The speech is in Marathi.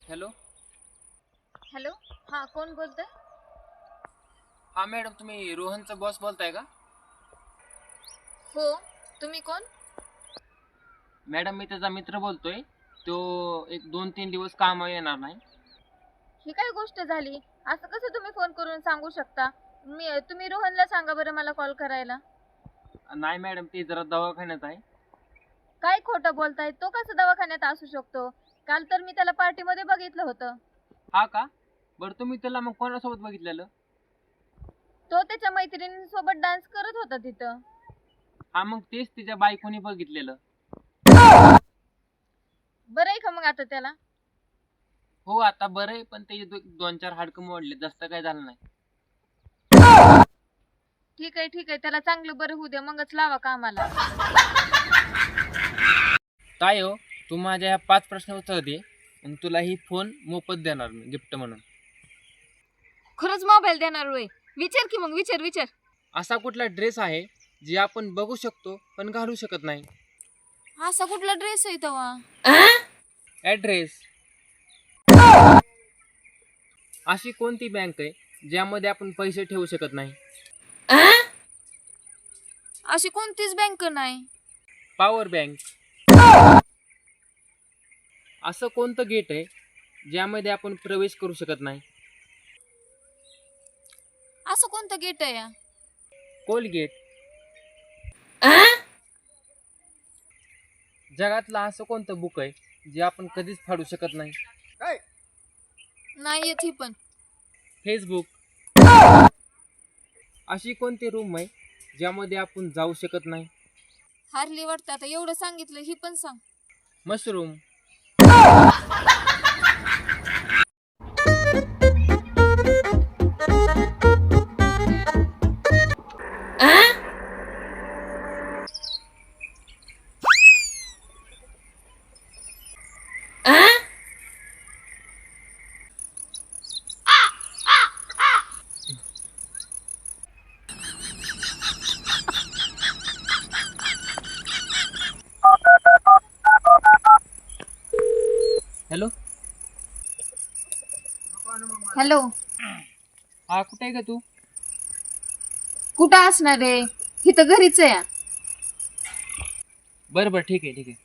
हॅलो. हॅलो, हा कोण बोलतोय? हा मॅडम, तुम्ही रोहनचा बॉस बोलताय का? हो, तुम्ही कोण? मॅडम, मी त्याचा मित्र बोलतोय. तो एक 2-3 दिवस कामावर येणार नाही. ही काय गोष्ट झाली? असं कसं तुम्ही फोन करून सांगू शकता? तुम्ही रोहनला सांगा बरं मला कॉल करायला. नाही मॅडम, ते जरा दवाखान्यात आहे. काय खोटं बोलताय? तो कसं दवाखान्यात असू शकतो? काल तर मी त्याला पार्टीमध्ये बघितलं होतं. हा का? बरं, तुम्ही त्याला मग कोणासोबत बघितलेलं? तो त्याच्या मैत्रिणींसोबत डान्स करत होता तिथं. हा, मग तेच तिच्या बायकोनी बघितलेलं. बरं आहे का मग आता त्याला? हो, आता बरं आहे, पण त्याचे 2-4 हाडकं मोडले, जास्त काय झालं नाही. ठीक आहे ठीक आहे, त्याला चांगलं बरं होऊ द्या, मगच लावा कामाला. काय हो, तू माझ्या ह्या 5 प्रश्न उत्तर दे, मग तुला ही फोन मोफत देणार मी गिफ्ट म्हणून. खरंच मोबाईल देणार होय? विचार की मग, विचार विचार. असा कुठला ड्रेस आहे जे आपण बघू शकतो पण घालू शकत नाही? असा कुठला ड्रेस आहे तेव्हा? ॲड्रेस. अशी कोणती बँक आहे ज्यामध्ये आपण पैसे ठेवू शकत नाही? अशी कोणतीच बँक नाही. Power bank. असं कोणतं गेट आहे ज्यामध्ये आपण प्रवेश करू शकत नाही? असं कोणतं गेट आहे या? कोलगेट. जगातलं असं कोणतं बुक आहे जे आपण कधीच फाडू शकत नाही? नाही येत ही पण. फेसबुक. अशी कोणती रूम आहे ज्यामध्ये आपण जाऊ शकत नाही? हारली वाटतं, आता एवढं सांगितलं, ही पण सांग. मशरूम. हॅलो. हॅलो. हा, कुठे आहे का तू? कुठं असणार रे? इथं घरीच आहे. बरं बरं, ठीक आहे ठीक आहे.